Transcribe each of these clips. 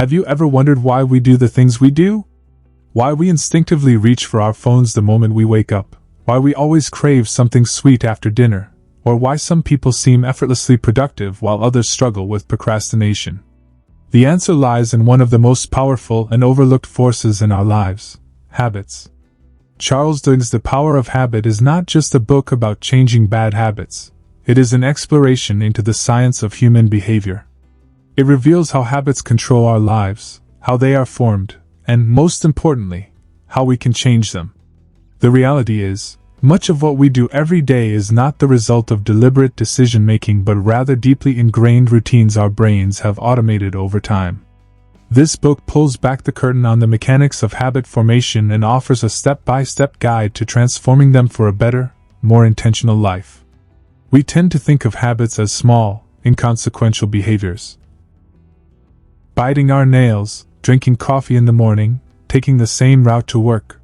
Have you ever wondered why we do the things we do? Why we instinctively reach for our phones the moment we wake up? Why we always crave something sweet after dinner? Or why some people seem effortlessly productive while others struggle with procrastination? The answer lies in one of the most powerful and overlooked forces in our lives: habits. Charles Duhigg's The Power of Habit is not just a book about changing bad habits. It is an exploration into the science of human behavior. It reveals how habits control our lives, how they are formed, and, most importantly, how we can change them. The reality is, much of what we do every day is not the result of deliberate decision-making but rather deeply ingrained routines our brains have automated over time. This book pulls back the curtain on the mechanics of habit formation and offers a step-by-step guide to transforming them for a better, more intentional life. We tend to think of habits as small, inconsequential behaviors. Biting our nails, drinking coffee in the morning, taking the same route to work.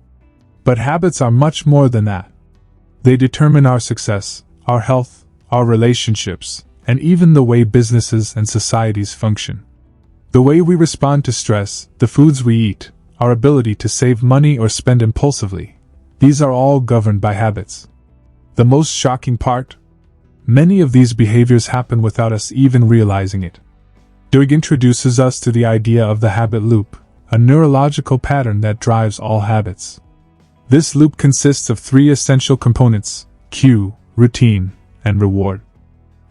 But habits are much more than that. They determine our success, our health, our relationships, and even the way businesses and societies function. The way we respond to stress, the foods we eat, our ability to save money or spend impulsively, these are all governed by habits. The most shocking part? Many of these behaviors happen without us even realizing it. Duhigg introduces us to the idea of the habit loop, a neurological pattern that drives all habits. This loop consists of three essential components: cue, routine, and reward.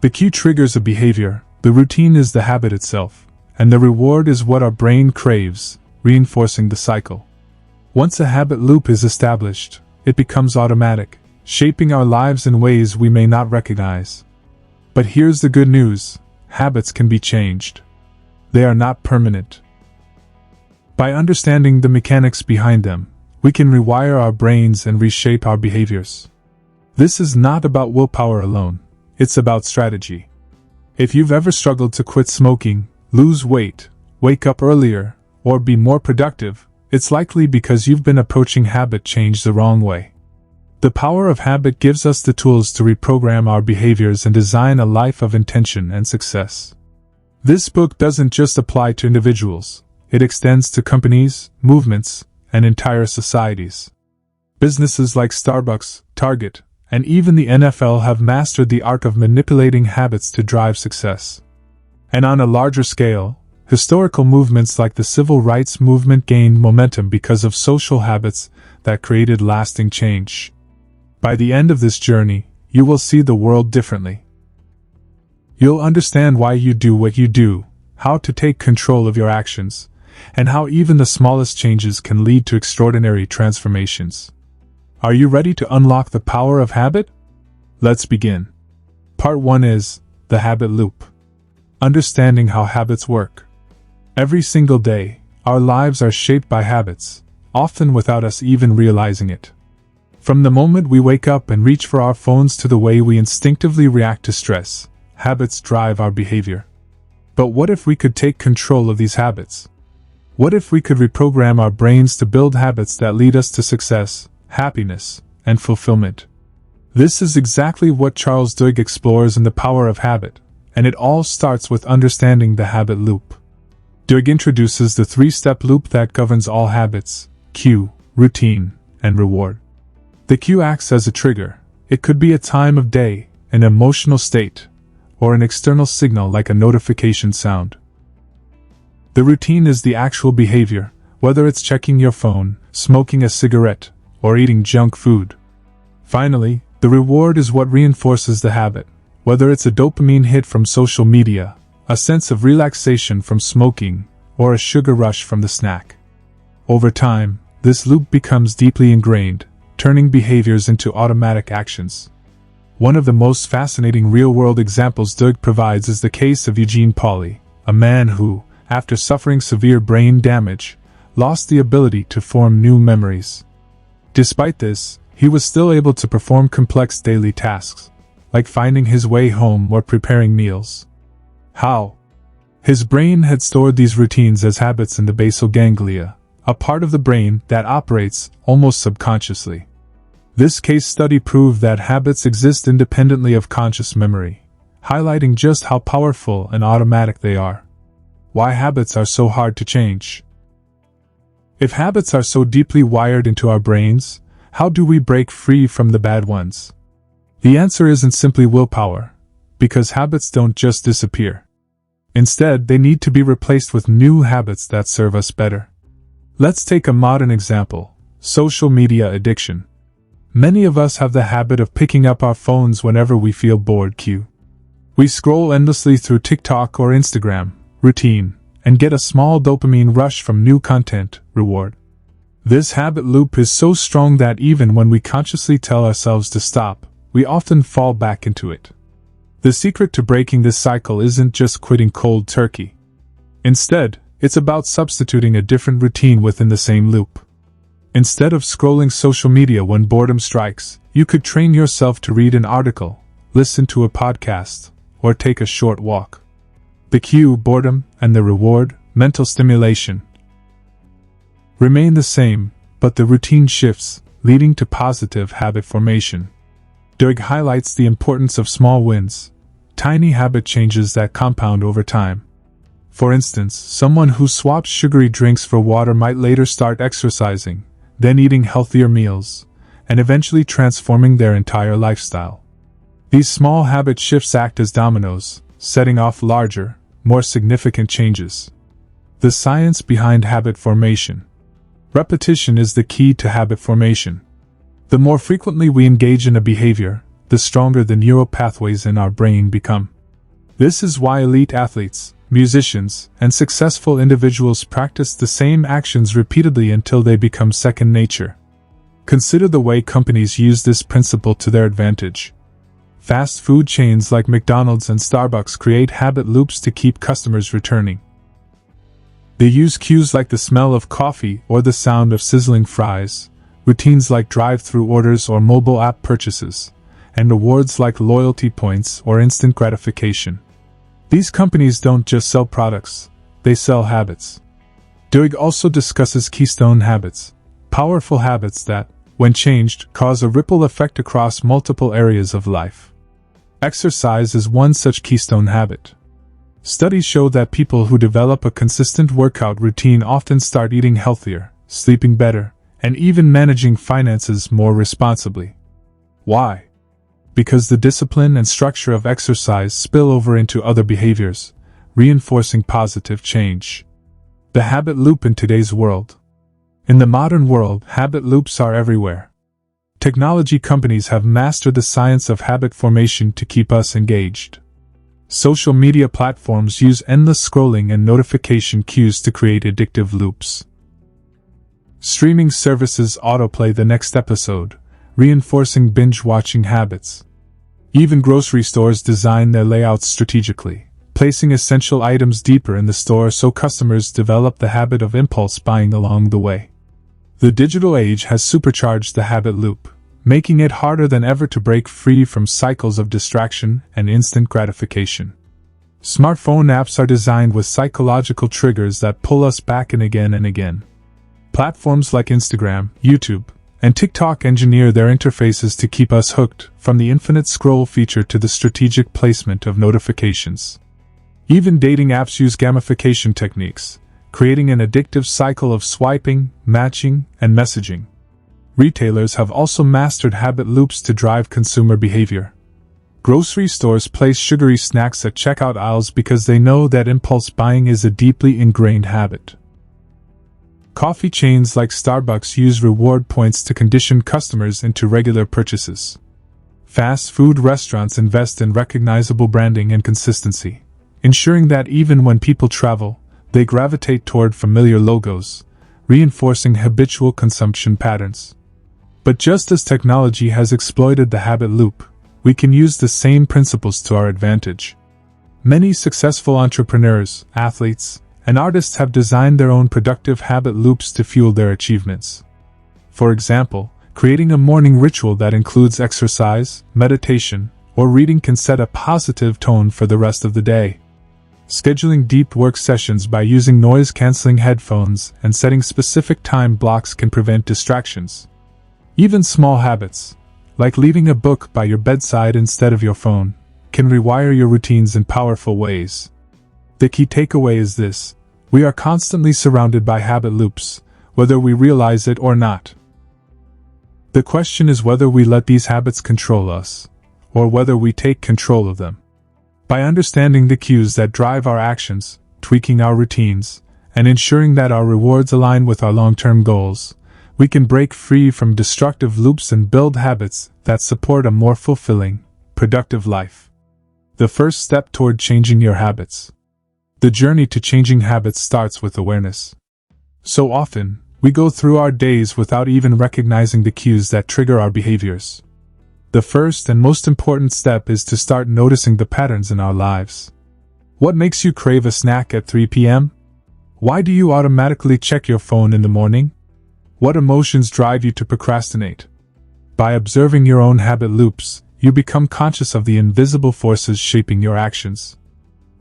The cue triggers a behavior, the routine is the habit itself, and the reward is what our brain craves, reinforcing the cycle. Once a habit loop is established, it becomes automatic, shaping our lives in ways we may not recognize. But here's the good news: habits can be changed. They are not permanent. By understanding the mechanics behind them, we can rewire our brains and reshape our behaviors. This is not about willpower alone, it's about strategy. If you've ever struggled to quit smoking, lose weight, wake up earlier, or be more productive, it's likely because you've been approaching habit change the wrong way. The power of habit gives us the tools to reprogram our behaviors and design a life of intention and success. This book doesn't just apply to individuals, it extends to companies, movements, and entire societies. Businesses like Starbucks, Target, and even the NFL have mastered the art of manipulating habits to drive success. And on a larger scale, historical movements like the civil rights movement gained momentum because of social habits that created lasting change. By the end of this journey, you will see the world differently. You'll understand why you do what you do, how to take control of your actions, and how even the smallest changes can lead to extraordinary transformations. Are you ready to unlock the power of habit? Let's begin. Part 1 is the habit loop. Understanding how habits work. Every single day, our lives are shaped by habits, often without us even realizing it. From the moment we wake up and reach for our phones to the way we instinctively react to stress, habits drive our behavior. But what if we could take control of these habits? What if we could reprogram our brains to build habits that lead us to success, happiness, and fulfillment? This is exactly what Charles Duhigg explores in The Power of Habit, and it all starts with understanding the habit loop. Duhigg introduces the three-step loop that governs all habits: cue, routine, and reward. The cue acts as a trigger. It could be a time of day, an emotional state, or an external signal like a notification sound. The routine is the actual behavior, whether it's checking your phone, smoking a cigarette, or eating junk food. Finally, the reward is what reinforces the habit, whether it's a dopamine hit from social media, a sense of relaxation from smoking, or a sugar rush from the snack. Over time, this loop becomes deeply ingrained, turning behaviors into automatic actions. One of the most fascinating real-world examples Duhigg provides is the case of Eugene Pauly, a man who, after suffering severe brain damage, lost the ability to form new memories. Despite this, he was still able to perform complex daily tasks, like finding his way home or preparing meals. How? His brain had stored these routines as habits in the basal ganglia, a part of the brain that operates almost subconsciously. This case study proved that habits exist independently of conscious memory, highlighting just how powerful and automatic they are. Why habits are so hard to change. If habits are so deeply wired into our brains, how do we break free from the bad ones? The answer isn't simply willpower, because habits don't just disappear. Instead, they need to be replaced with new habits that serve us better. Let's take a modern example: social media addiction. Many of us have the habit of picking up our phones whenever we feel bored. We scroll endlessly through TikTok or Instagram, routine, and get a small dopamine rush from new content, reward. This habit loop is so strong that even when we consciously tell ourselves to stop, we often fall back into it. The secret to breaking this cycle isn't just quitting cold turkey. Instead, it's about substituting a different routine within the same loop. Instead of scrolling social media when boredom strikes, you could train yourself to read an article, listen to a podcast, or take a short walk. The cue, boredom, and the reward, mental stimulation, remain the same, but the routine shifts, leading to positive habit formation. Duhigg highlights the importance of small wins, tiny habit changes that compound over time. For instance, someone who swaps sugary drinks for water might later start exercising, then eating healthier meals, and eventually transforming their entire lifestyle. These small habit shifts act as dominoes, setting off larger, more significant changes. The science behind habit formation. Repetition is the key to habit formation. The more frequently we engage in a behavior, the stronger the neural pathways in our brain become. This is why elite athletes, musicians, and successful individuals practice the same actions repeatedly until they become second nature. Consider the way companies use this principle to their advantage. Fast food chains like McDonald's and Starbucks create habit loops to keep customers returning. They use cues like the smell of coffee or the sound of sizzling fries, routines like drive-through orders or mobile app purchases, and rewards like loyalty points or instant gratification. These companies don't just sell products, they sell habits. Duhigg also discusses keystone habits, powerful habits that, when changed, cause a ripple effect across multiple areas of life. Exercise is one such keystone habit. Studies show that people who develop a consistent workout routine often start eating healthier, sleeping better, and even managing finances more responsibly. Why? Because the discipline and structure of exercise spill over into other behaviors, reinforcing positive change. The habit loop in today's world. In the modern world, habit loops are everywhere. Technology companies have mastered the science of habit formation to keep us engaged. Social media platforms use endless scrolling and notification cues to create addictive loops. Streaming services autoplay the next episode, reinforcing binge-watching habits. Even grocery stores design their layouts strategically, placing essential items deeper in the store so customers develop the habit of impulse buying along the way. The digital age has supercharged the habit loop, making it harder than ever to break free from cycles of distraction and instant gratification. Smartphone apps are designed with psychological triggers that pull us back in again and again. Platforms like Instagram, YouTube, and TikTok engineer their interfaces to keep us hooked, from the infinite scroll feature to the strategic placement of notifications. Even dating apps use gamification techniques, creating an addictive cycle of swiping, matching, and messaging. Retailers have also mastered habit loops to drive consumer behavior. Grocery stores place sugary snacks at checkout aisles because they know that impulse buying is a deeply ingrained habit. Coffee chains like Starbucks use reward points to condition customers into regular purchases. Fast food restaurants invest in recognizable branding and consistency, ensuring that even when people travel, they gravitate toward familiar logos, reinforcing habitual consumption patterns. But just as technology has exploited the habit loop, we can use the same principles to our advantage. Many successful entrepreneurs, athletes, and artists have designed their own productive habit loops to fuel their achievements. For example, creating a morning ritual that includes exercise, meditation, or reading can set a positive tone for the rest of the day. Scheduling deep work sessions by using noise-canceling headphones and setting specific time blocks can prevent distractions. Even small habits, like leaving a book by your bedside instead of your phone, can rewire your routines in powerful ways. The key takeaway is this: We are constantly surrounded by habit loops, whether we realize it or not. The question is whether we let these habits control us, or whether we take control of them. By understanding the cues that drive our actions, tweaking our routines, and ensuring that our rewards align with our long-term goals, we can break free from destructive loops and build habits that support a more fulfilling, productive life. The first step toward changing your habits. The journey to changing habits starts with awareness. So often, we go through our days without even recognizing the cues that trigger our behaviors. The first and most important step is to start noticing the patterns in our lives. What makes you crave a snack at 3 p.m.? Why do you automatically check your phone in the morning? What emotions drive you to procrastinate? By observing your own habit loops, you become conscious of the invisible forces shaping your actions.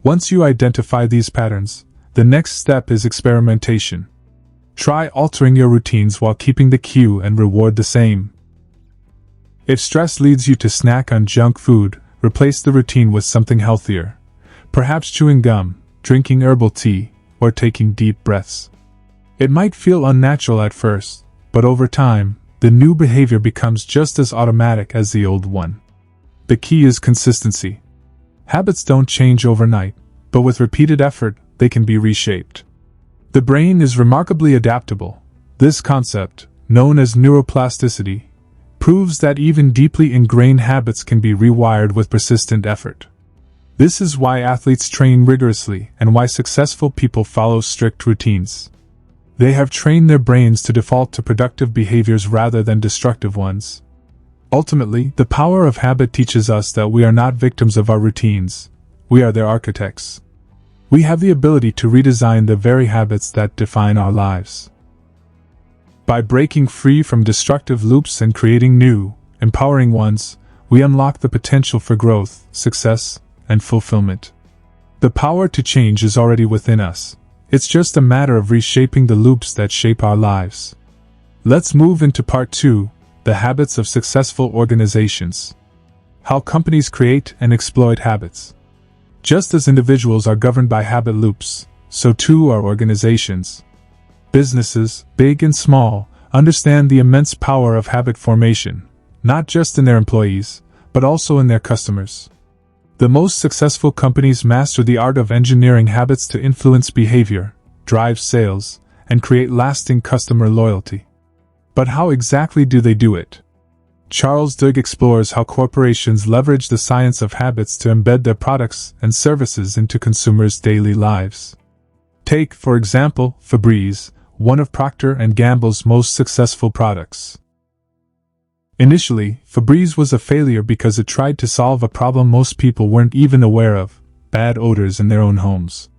Once you identify these patterns, the next step is experimentation. Try altering your routines while keeping the cue and reward the same. If stress leads you to snack on junk food, replace the routine with something healthier. Perhaps chewing gum, drinking herbal tea, or taking deep breaths. It might feel unnatural at first, but over time, the new behavior becomes just as automatic as the old one. The key is consistency. Habits don't change overnight, but with repeated effort, they can be reshaped. The brain is remarkably adaptable. This concept, known as neuroplasticity, proves that even deeply ingrained habits can be rewired with persistent effort. This is why athletes train rigorously and why successful people follow strict routines. They have trained their brains to default to productive behaviors rather than destructive ones. Ultimately, the power of habit teaches us that we are not victims of our routines, we are their architects. We have the ability to redesign the very habits that define our lives. By breaking free from destructive loops and creating new, empowering ones, we unlock the potential for growth, success, and fulfillment. The power to change is already within us. It's just a matter of reshaping the loops that shape our lives. Let's move into part 2, the habits of successful organizations. How companies create and exploit habits. Just as individuals are governed by habit loops, so too are organizations. Businesses, big and small, understand the immense power of habit formation, not just in their employees, but also in their customers. The most successful companies master the art of engineering habits to influence behavior, drive sales, and create lasting customer loyalty. But how exactly do they do it? Charles Duhigg explores how corporations leverage the science of habits to embed their products and services into consumers' daily lives. Take, for example, Febreze, one of Procter & Gamble's most successful products. Initially, Febreze was a failure because it tried to solve a problem most people weren't even aware of: bad odors in their own homes.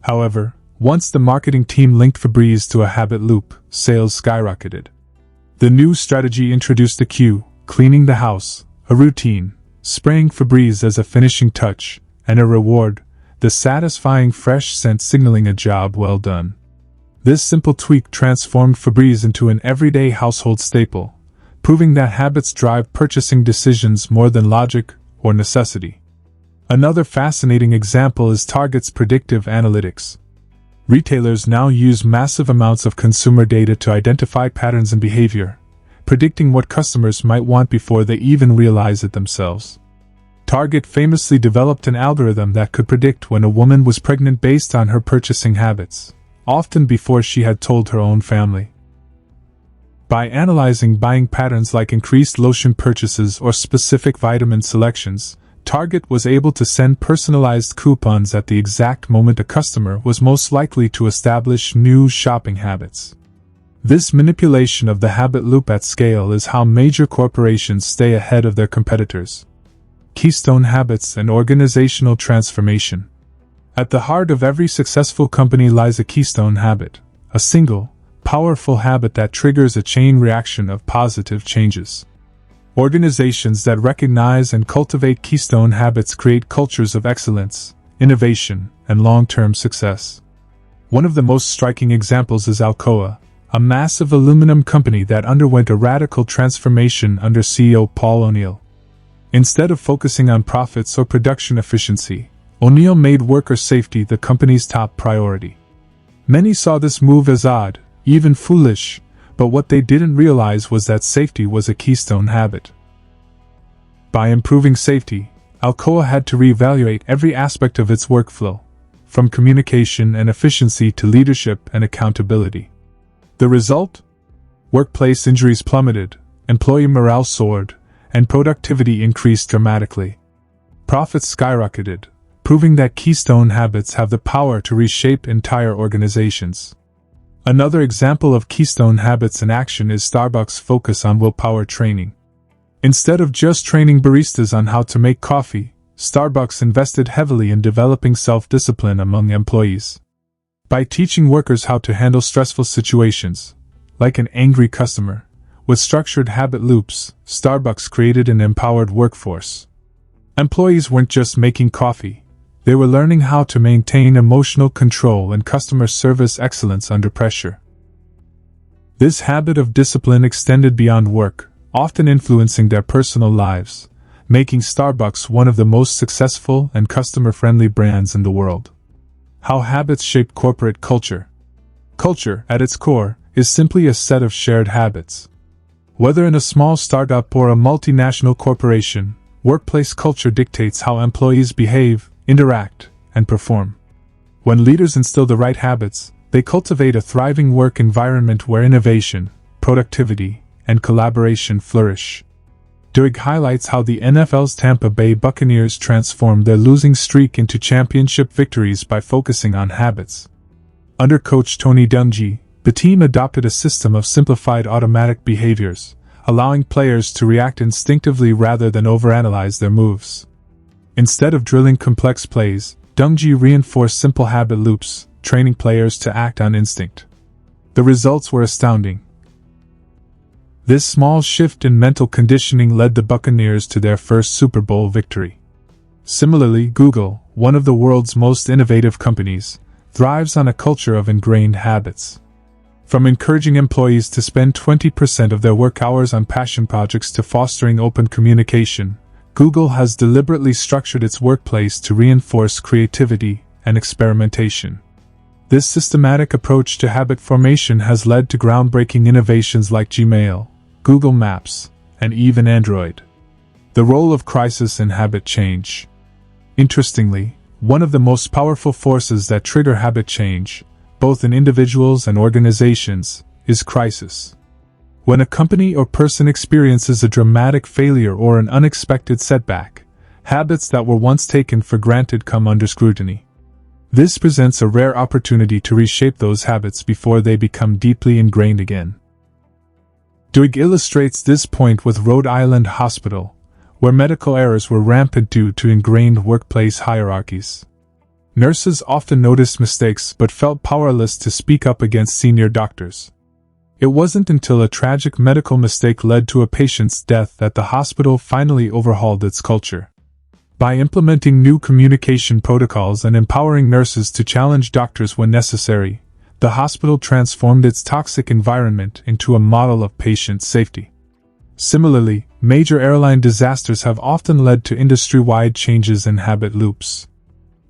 However, once the marketing team linked Febreze to a habit loop, sales skyrocketed. The new strategy introduced a cue, cleaning the house, a routine, spraying Febreze as a finishing touch, and a reward, the satisfying fresh scent signaling a job well done. This simple tweak transformed Febreze into an everyday household staple, proving that habits drive purchasing decisions more than logic or necessity. Another fascinating example is Target's predictive analytics. Retailers now use massive amounts of consumer data to identify patterns in behavior, predicting what customers might want before they even realize it themselves. Target famously developed an algorithm that could predict when a woman was pregnant based on her purchasing habits, often before she had told her own family. By analyzing buying patterns like increased lotion purchases or specific vitamin selections, Target was able to send personalized coupons at the exact moment a customer was most likely to establish new shopping habits. This manipulation of the habit loop at scale is how major corporations stay ahead of their competitors. Keystone habits and organizational transformation. At the heart of every successful company lies a keystone habit, a single, powerful habit that triggers a chain reaction of positive changes. Organizations that recognize and cultivate keystone habits create cultures of excellence, innovation, and long-term success. One of the most striking examples is Alcoa, a massive aluminum company that underwent a radical transformation under CEO Paul O'Neill. Instead of focusing on profits or production efficiency, O'Neill made worker safety the company's top priority. Many saw this move as odd, even foolish, but what they didn't realize was that safety was a keystone habit. By improving safety, Alcoa had to reevaluate every aspect of its workflow, from communication and efficiency to leadership and accountability. The result? Workplace injuries plummeted, employee morale soared, and productivity increased dramatically. Profits skyrocketed, proving that keystone habits have the power to reshape entire organizations. Another example of keystone habits in action is Starbucks' focus on willpower training. Instead of just training baristas on how to make coffee, Starbucks invested heavily in developing self-discipline among employees. By teaching workers how to handle stressful situations, like an angry customer, with structured habit loops, Starbucks created an empowered workforce. Employees weren't just making coffee, they were learning how to maintain emotional control and customer service excellence under pressure. This habit of discipline extended beyond work, often influencing their personal lives, making Starbucks one of the most successful and customer-friendly brands in the world. How habits shape corporate culture. Culture, at its core, is simply a set of shared habits. Whether in a small startup or a multinational corporation, workplace culture dictates how employees behave, interact, and perform. When leaders instill the right habits, they cultivate a thriving work environment where innovation, productivity, and collaboration flourish. Duhigg highlights how the NFL's Tampa Bay Buccaneers transformed their losing streak into championship victories by focusing on habits. Under coach Tony Dungy, the team adopted a system of simplified automatic behaviors, allowing players to react instinctively rather than overanalyze their moves. Instead of drilling complex plays, Dungy reinforced simple habit loops, training players to act on instinct. The results were astounding. This small shift in mental conditioning led the Buccaneers to their first Super Bowl victory. Similarly, Google, one of the world's most innovative companies, thrives on a culture of ingrained habits. From encouraging employees to spend 20% of their work hours on passion projects to fostering open communication, Google has deliberately structured its workplace to reinforce creativity and experimentation. This systematic approach to habit formation has led to groundbreaking innovations like Gmail, Google Maps, and even Android. The role of crisis in habit change. Interestingly, one of the most powerful forces that trigger habit change, both in individuals and organizations, is crisis. When a company or person experiences a dramatic failure or an unexpected setback, habits that were once taken for granted come under scrutiny. This presents a rare opportunity to reshape those habits before they become deeply ingrained again. Duhigg illustrates this point with Rhode Island Hospital, where medical errors were rampant due to ingrained workplace hierarchies. Nurses often noticed mistakes but felt powerless to speak up against senior doctors. It wasn't until a tragic medical mistake led to a patient's death that the hospital finally overhauled its culture. By implementing new communication protocols and empowering nurses to challenge doctors when necessary, the hospital transformed its toxic environment into a model of patient safety. Similarly, major airline disasters have often led to industry-wide changes in habit loops.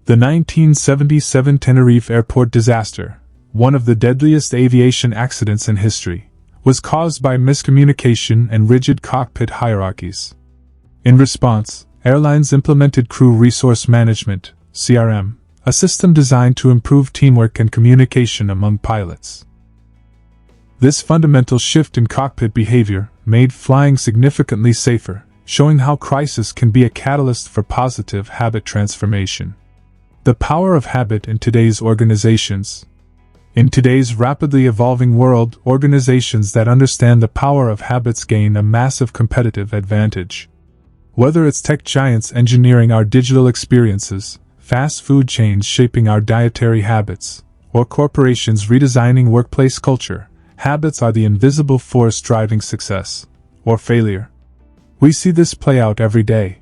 The 1977 Tenerife airport disaster, one of the deadliest aviation accidents in history, was caused by miscommunication and rigid cockpit hierarchies. In response, airlines implemented Crew Resource Management, CRM, a system designed to improve teamwork and communication among pilots. This fundamental shift in cockpit behavior made flying significantly safer, showing how crisis can be a catalyst for positive habit transformation. The power of habit in today's organizations. In today's rapidly evolving world, organizations that understand the power of habits gain a massive competitive advantage. Whether it's tech giants engineering our digital experiences, fast food chains shaping our dietary habits, or corporations redesigning workplace culture, habits are the invisible force driving success or failure. We see this play out every day.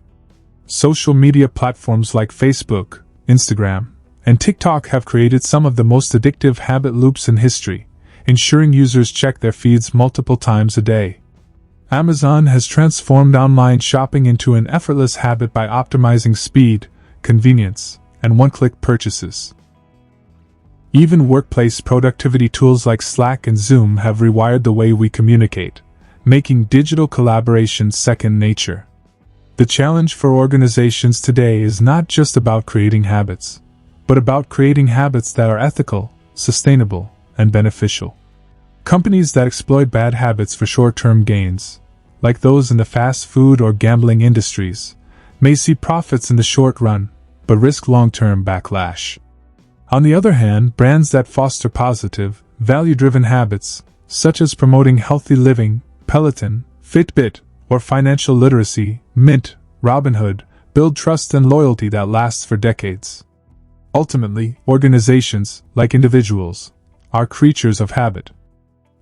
Social media platforms like Facebook, Instagram, and TikTok have created some of the most addictive habit loops in history, ensuring users check their feeds multiple times a day. Amazon has transformed online shopping into an effortless habit by optimizing speed, convenience, and one-click purchases. Even workplace productivity tools like Slack and Zoom have rewired the way we communicate, making digital collaboration second nature. The challenge for organizations today is not just about creating habits, but about creating habits that are ethical, sustainable, and beneficial. Companies that exploit bad habits for short-term gains, like those in the fast food or gambling industries, may see profits in the short run, but risk long-term backlash. On the other hand, brands that foster positive, value-driven habits, such as promoting healthy living, Peloton, Fitbit, or financial literacy, Mint, Robinhood, build trust and loyalty that lasts for decades. Ultimately, organizations, like individuals, are creatures of habit.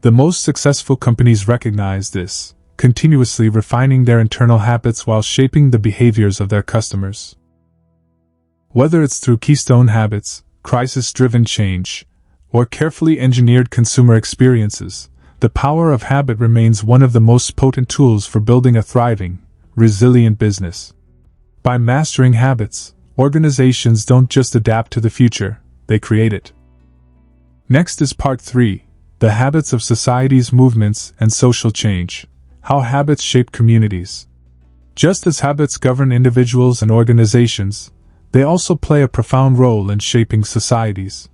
The most successful companies recognize this, continuously refining their internal habits while shaping the behaviors of their customers. Whether it's through keystone habits, crisis-driven change, or carefully engineered consumer experiences, the power of habit remains one of the most potent tools for building a thriving, resilient business. By mastering habits, organizations don't just adapt to the future, they create it. Next is Part 3, the habits of societies, movements, and social change. How habits shape communities. Just as habits govern individuals and organizations, they also play a profound role in shaping societies.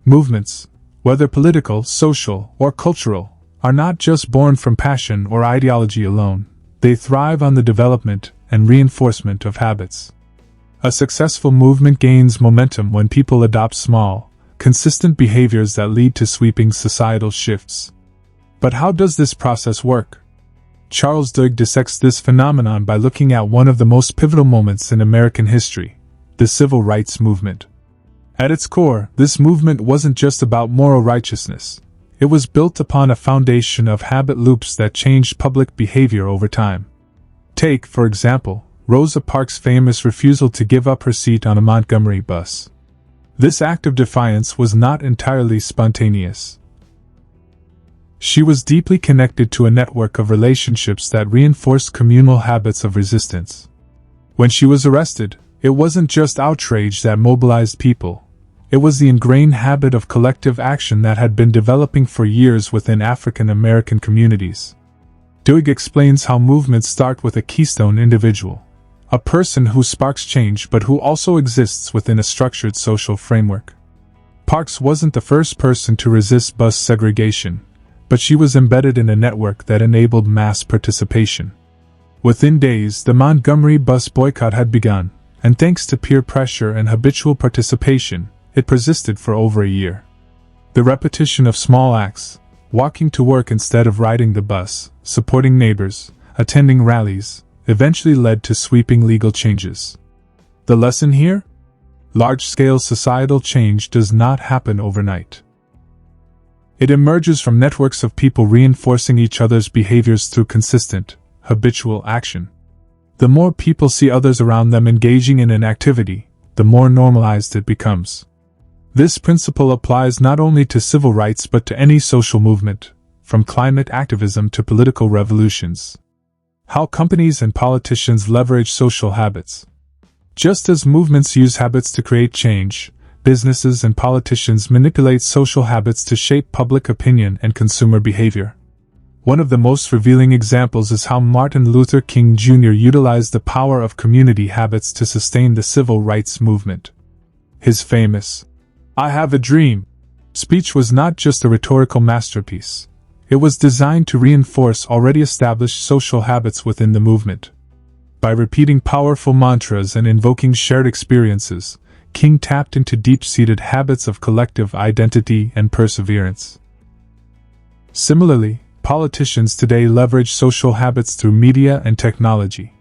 Movements, whether political, social, or cultural, are not just born from passion or ideology alone. They thrive on the development and reinforcement of habits. A successful movement gains momentum when people adopt small, consistent behaviors that lead to sweeping societal shifts. But how does this process work? Charles Duhigg dissects this phenomenon by looking at one of the most pivotal moments in American history, the Civil Rights Movement. At its core, this movement wasn't just about moral righteousness. It was built upon a foundation of habit loops that changed public behavior over time. Take, for example, Rosa Parks' famous refusal to give up her seat on a Montgomery bus. This act of defiance was not entirely spontaneous. She was deeply connected to a network of relationships that reinforced communal habits of resistance. When she was arrested, it wasn't just outrage that mobilized people. It was the ingrained habit of collective action that had been developing for years within African American communities. Duhigg explains how movements start with a keystone individual, a person who sparks change but who also exists within a structured social framework. Parks wasn't the first person to resist bus segregation, but she was embedded in a network that enabled mass participation. Within days, the Montgomery bus boycott had begun, and thanks to peer pressure and habitual participation, it persisted for over a year. The repetition of small acts, walking to work instead of riding the bus, supporting neighbors, attending rallies, eventually led to sweeping legal changes. The lesson here? Large-scale societal change does not happen overnight. It emerges from networks of people reinforcing each other's behaviors through consistent, habitual action. The more people see others around them engaging in an activity, the more normalized it becomes. This principle applies not only to civil rights but to any social movement, from climate activism to political revolutions. How companies and politicians leverage social habits. Just as movements use habits to create change, businesses and politicians manipulate social habits to shape public opinion and consumer behavior. One of the most revealing examples is how Martin Luther King Jr. utilized the power of community habits to sustain the civil rights movement. His famous, "I have a dream" speech was not just a rhetorical masterpiece. It was designed to reinforce already established social habits within the movement. By repeating powerful mantras and invoking shared experiences, King tapped into deep-seated habits of collective identity and perseverance. Similarly, politicians today leverage social habits through media and technology.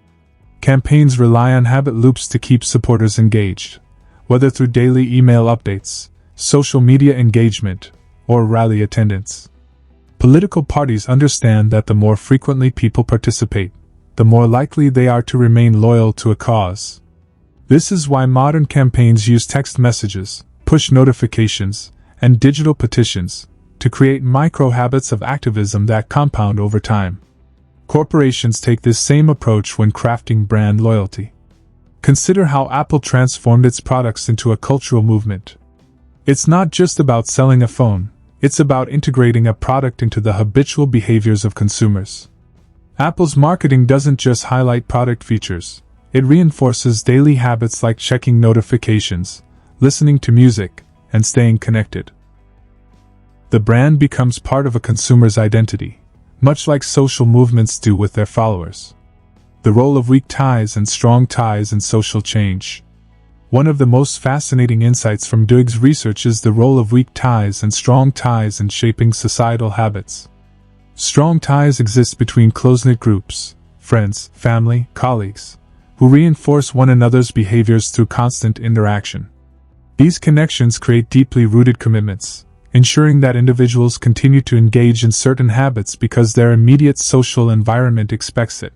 Campaigns rely on habit loops to keep supporters engaged, whether through daily email updates, social media engagement, or rally attendance. Political parties understand that the more frequently people participate, the more likely they are to remain loyal to a cause. This is why modern campaigns use text messages, push notifications, and digital petitions to create micro-habits of activism that compound over time. Corporations take this same approach when crafting brand loyalty. Consider how Apple transformed its products into a cultural movement. It's not just about selling a phone, it's about integrating a product into the habitual behaviors of consumers. Apple's marketing doesn't just highlight product features, it reinforces daily habits like checking notifications, listening to music, and staying connected. The brand becomes part of a consumer's identity, much like social movements do with their followers. The role of weak ties and strong ties in social change. One of the most fascinating insights from Duhigg's research is the role of weak ties and strong ties in shaping societal habits. Strong ties exist between close-knit groups, friends, family, colleagues, who reinforce one another's behaviors through constant interaction. These connections create deeply rooted commitments, ensuring that individuals continue to engage in certain habits because their immediate social environment expects it.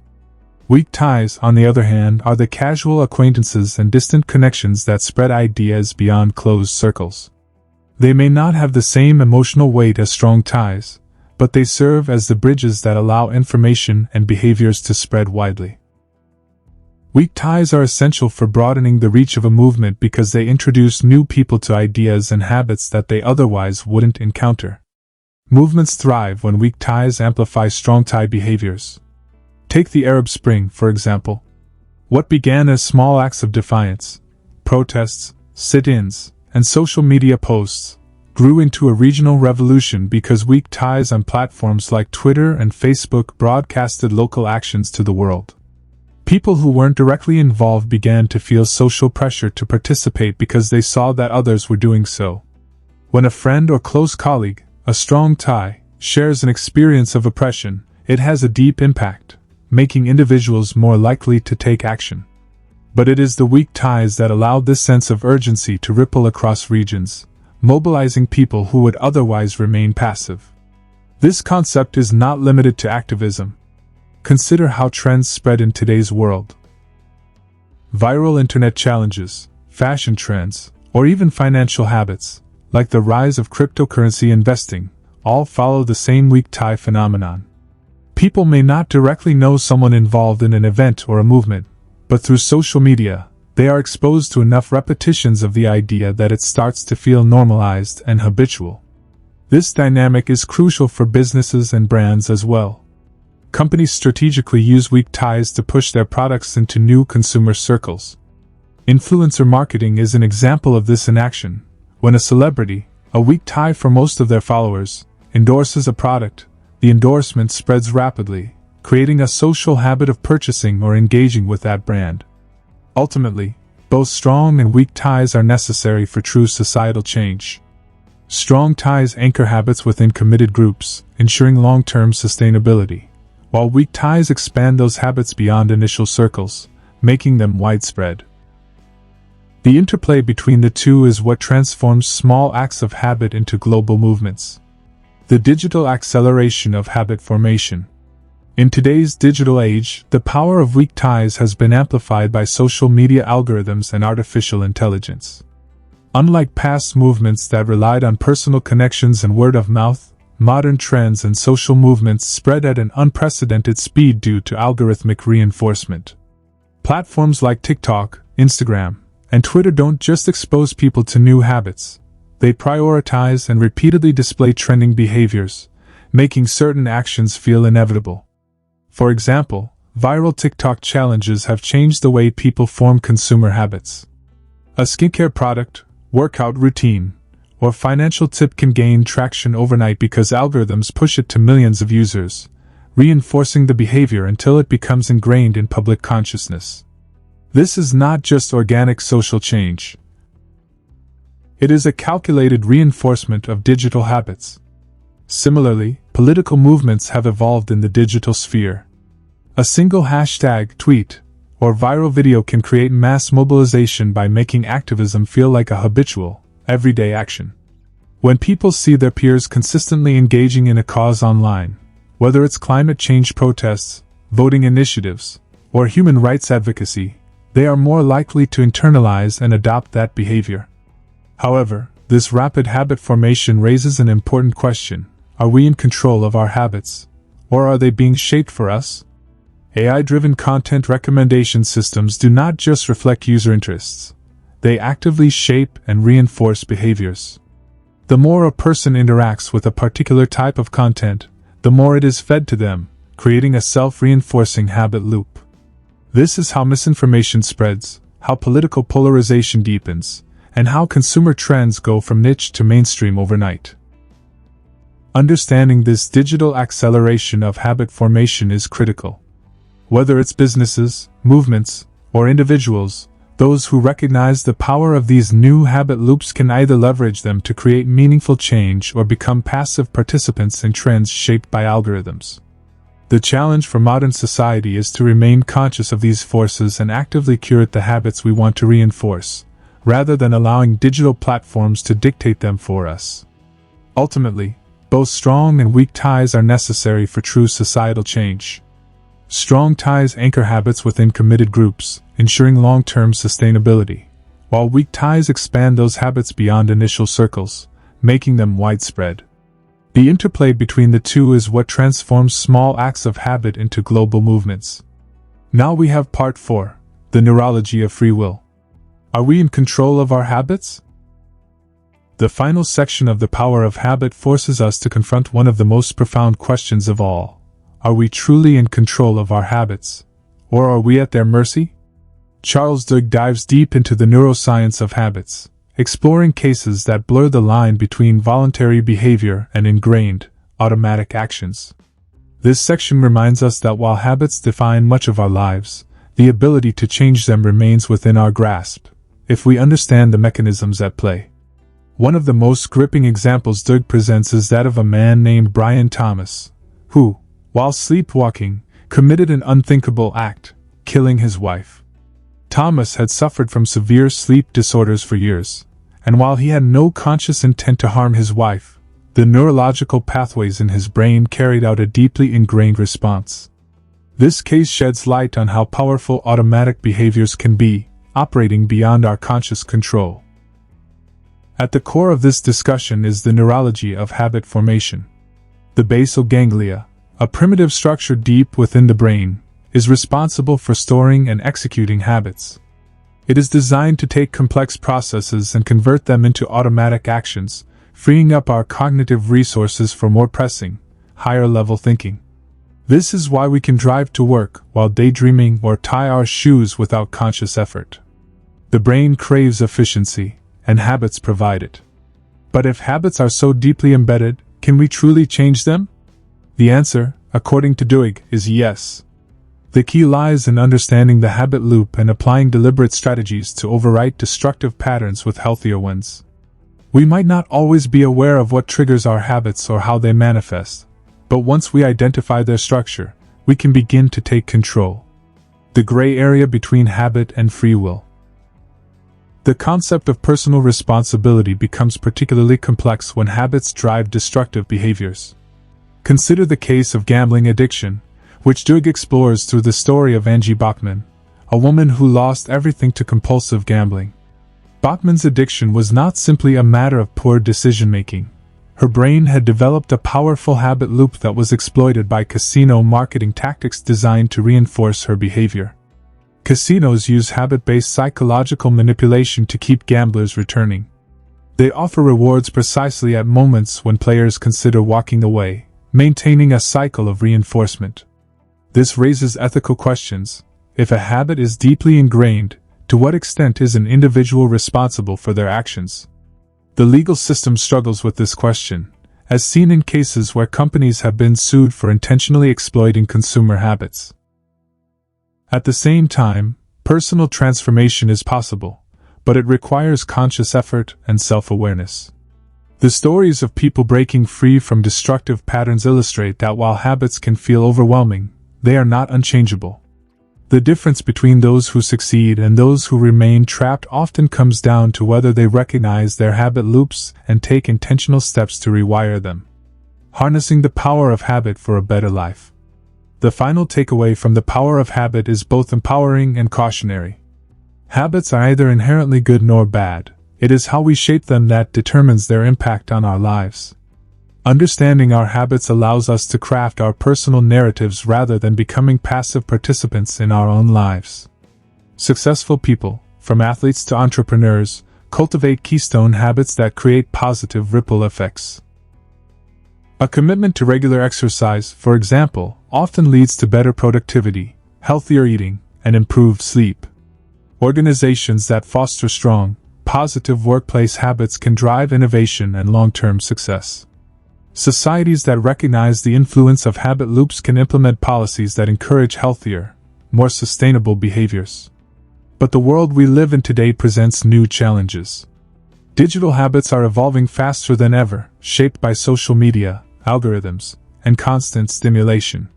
Weak ties, on the other hand, are the casual acquaintances and distant connections that spread ideas beyond closed circles. They may not have the same emotional weight as strong ties, but they serve as the bridges that allow information and behaviors to spread widely. Weak ties are essential for broadening the reach of a movement because they introduce new people to ideas and habits that they otherwise wouldn't encounter. Movements thrive when weak ties amplify strong tie behaviors. Take the Arab Spring, for example. What began as small acts of defiance, protests, sit-ins, and social media posts, grew into a regional revolution because weak ties on platforms like Twitter and Facebook broadcasted local actions to the world. People who weren't directly involved began to feel social pressure to participate because they saw that others were doing so. When a friend or close colleague, a strong tie, shares an experience of oppression, it has a deep impact, making individuals more likely to take action. But it is the weak ties that allow this sense of urgency to ripple across regions, mobilizing people who would otherwise remain passive. This concept is not limited to activism. Consider how trends spread in today's world. Viral internet challenges, fashion trends, or even financial habits, like the rise of cryptocurrency investing, all follow the same weak tie phenomenon. People may not directly know someone involved in an event or a movement, but through social media, they are exposed to enough repetitions of the idea that it starts to feel normalized and habitual. This dynamic is crucial for businesses and brands as well. Companies strategically use weak ties to push their products into new consumer circles. Influencer marketing is an example of this in action. When a celebrity, a weak tie for most of their followers, endorses a product, the endorsement spreads rapidly, creating a social habit of purchasing or engaging with that brand. Ultimately, both strong and weak ties are necessary for true societal change. Strong ties anchor habits within committed groups, ensuring long-term sustainability, while weak ties expand those habits beyond initial circles, making them widespread. The interplay between the two is what transforms small acts of habit into global movements. The digital acceleration of habit formation. In today's digital age, the power of weak ties has been amplified by social media algorithms and artificial intelligence. Unlike past movements that relied on personal connections and word of mouth, modern trends and social movements spread at an unprecedented speed due to algorithmic reinforcement. Platforms like TikTok, Instagram, and Twitter don't just expose people to new habits, they prioritize and repeatedly display trending behaviors, making certain actions feel inevitable. For example, viral TikTok challenges have changed the way people form consumer habits. A skincare product, workout routine, or financial tip can gain traction overnight because algorithms push it to millions of users, reinforcing the behavior until it becomes ingrained in public consciousness. This is not just organic social change. It is a calculated reinforcement of digital habits. Similarly, political movements have evolved in the digital sphere. A single hashtag, tweet, or viral video can create mass mobilization by making activism feel like a habitual, everyday action. When people see their peers consistently engaging in a cause online, whether it's climate change protests, voting initiatives, or human rights advocacy, they are more likely to internalize and adopt that behavior. However, this rapid habit formation raises an important question: are we in control of our habits, or are they being shaped for us? AI-driven content recommendation systems do not just reflect user interests. they actively shape and reinforce behaviors. The more a person interacts with a particular type of content, the more it is fed to them, creating a self-reinforcing habit loop. This is how misinformation spreads, how political polarization deepens, and how consumer trends go from niche to mainstream overnight. Understanding this digital acceleration of habit formation is critical. Whether it's businesses, movements, or individuals, those who recognize the power of these new habit loops can either leverage them to create meaningful change or become passive participants in trends shaped by algorithms. The challenge for modern society is to remain conscious of these forces and actively curate the habits we want to reinforce, rather than allowing digital platforms to dictate them for us. Ultimately, both strong and weak ties are necessary for true societal change. Strong ties anchor habits within committed groups, ensuring long-term sustainability, while weak ties expand those habits beyond initial circles, making them widespread. The interplay between the two is what transforms small acts of habit into global movements. Now we have part 4, the neurology of free will. Are we in control of our habits? The final section of The Power of Habit forces us to confront one of the most profound questions of all. Are we truly in control of our habits? Or are we at their mercy? Charles Duhigg dives deep into the neuroscience of habits, exploring cases that blur the line between voluntary behavior and ingrained, automatic actions. This section reminds us that while habits define much of our lives, the ability to change them remains within our grasp, if we understand the mechanisms at play. One of the most gripping examples Duhigg presents is that of a man named Brian Thomas, who, while sleepwalking, committed an unthinkable act, killing his wife. Thomas had suffered from severe sleep disorders for years, and while he had no conscious intent to harm his wife, the neurological pathways in his brain carried out a deeply ingrained response. This case sheds light on how powerful automatic behaviors can be, operating beyond our conscious control. At the core of this discussion is the neurology of habit formation. The basal ganglia, a primitive structure deep within the brain, is responsible for storing and executing habits. It is designed to take complex processes and convert them into automatic actions, freeing up our cognitive resources for more pressing, higher-level thinking. This is why we can drive to work while daydreaming or tie our shoes without conscious effort. The brain craves efficiency, and habits provide it. But if habits are so deeply embedded, can we truly change them? The answer, according to Duhigg, is yes. The key lies in understanding the habit loop and applying deliberate strategies to overwrite destructive patterns with healthier ones. We might not always be aware of what triggers our habits or how they manifest, but once we identify their structure, we can begin to take control. The gray area between habit and free will. The concept of personal responsibility becomes particularly complex when habits drive destructive behaviors. Consider the case of gambling addiction, which Duhigg explores through the story of Angie Bachman, a woman who lost everything to compulsive gambling. Bachman's addiction was not simply a matter of poor decision-making. Her brain had developed a powerful habit loop that was exploited by casino marketing tactics designed to reinforce her behavior. Casinos use habit-based psychological manipulation to keep gamblers returning. They offer rewards precisely at moments when players consider walking away, maintaining a cycle of reinforcement. This raises ethical questions. If a habit is deeply ingrained, to what extent is an individual responsible for their actions? The legal system struggles with this question, as seen in cases where companies have been sued for intentionally exploiting consumer habits. At the same time, personal transformation is possible, but it requires conscious effort and self-awareness. The stories of people breaking free from destructive patterns illustrate that while habits can feel overwhelming, they are not unchangeable. The difference between those who succeed and those who remain trapped often comes down to whether they recognize their habit loops and take intentional steps to rewire them. Harnessing the power of habit for a better life. The final takeaway from the power of habit is both empowering and cautionary. Habits are either inherently good nor bad. It is how we shape them that determines their impact on our lives. Understanding our habits allows us to craft our personal narratives rather than becoming passive participants in our own lives. Successful people, from athletes to entrepreneurs, cultivate keystone habits that create positive ripple effects. A commitment to regular exercise, for example, often leads to better productivity, healthier eating, and improved sleep. Organizations that foster strong, positive workplace habits can drive innovation and long-term success. Societies that recognize the influence of habit loops can implement policies that encourage healthier, more sustainable behaviors. But the world we live in today presents new challenges. Digital habits are evolving faster than ever, shaped by social media, algorithms, and constant stimulation.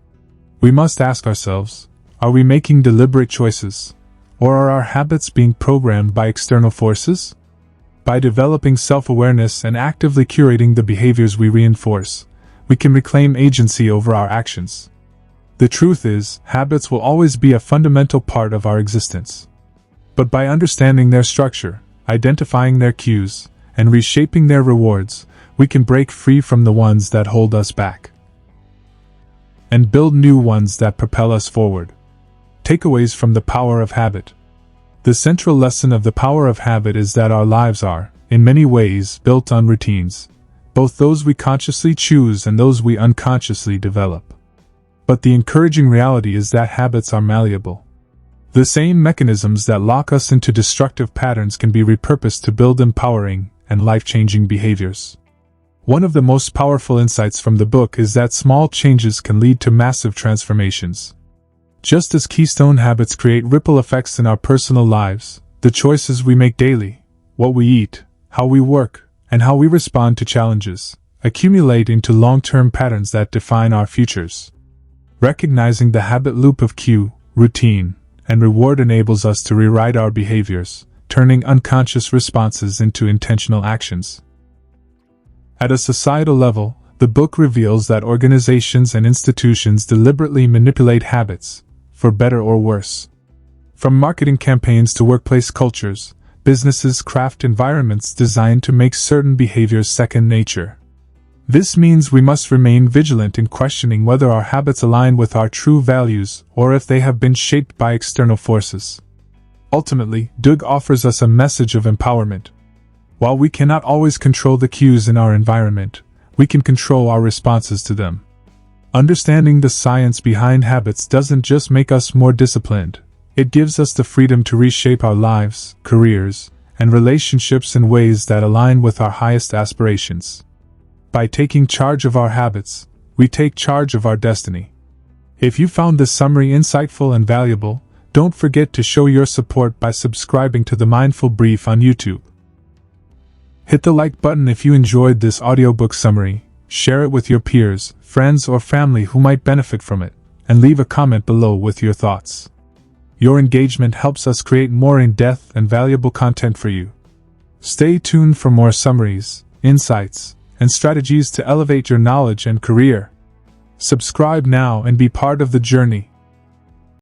We must ask ourselves, are we making deliberate choices, or are our habits being programmed by external forces? By developing self-awareness and actively curating the behaviors we reinforce, we can reclaim agency over our actions. The truth is, habits will always be a fundamental part of our existence. But by understanding their structure, identifying their cues, and reshaping their rewards, we can break free from the ones that hold us back and build new ones that propel us forward. Takeaways from the power of habit. The central lesson of the power of habit is that our lives are, in many ways, built on routines, both those we consciously choose and those we unconsciously develop. But the encouraging reality is that habits are malleable. The same mechanisms that lock us into destructive patterns can be repurposed to build empowering and life-changing behaviors. One of the most powerful insights from the book is that small changes can lead to massive transformations. Just as keystone habits create ripple effects in our personal lives, the choices we make daily, what we eat, how we work, and how we respond to challenges, accumulate into long-term patterns that define our futures. Recognizing the habit loop of cue, routine, and reward enables us to rewrite our behaviors, turning unconscious responses into intentional actions. At a societal level, the book reveals that organizations and institutions deliberately manipulate habits, for better or worse. From marketing campaigns to workplace cultures, businesses craft environments designed to make certain behaviors second nature. This means we must remain vigilant in questioning whether our habits align with our true values or if they have been shaped by external forces. Ultimately, Duhigg offers us a message of empowerment. While we cannot always control the cues in our environment, we can control our responses to them. Understanding the science behind habits doesn't just make us more disciplined, it gives us the freedom to reshape our lives, careers, and relationships in ways that align with our highest aspirations. By taking charge of our habits, we take charge of our destiny. If you found this summary insightful and valuable, don't forget to show your support by subscribing to the Mindful Brief on YouTube. Hit the like button if you enjoyed this audiobook summary, share it with your peers, friends, or family who might benefit from it, and leave a comment below with your thoughts. Your engagement helps us create more in-depth and valuable content for you. Stay tuned for more summaries, insights, and strategies to elevate your knowledge and career. Subscribe now and be part of the journey.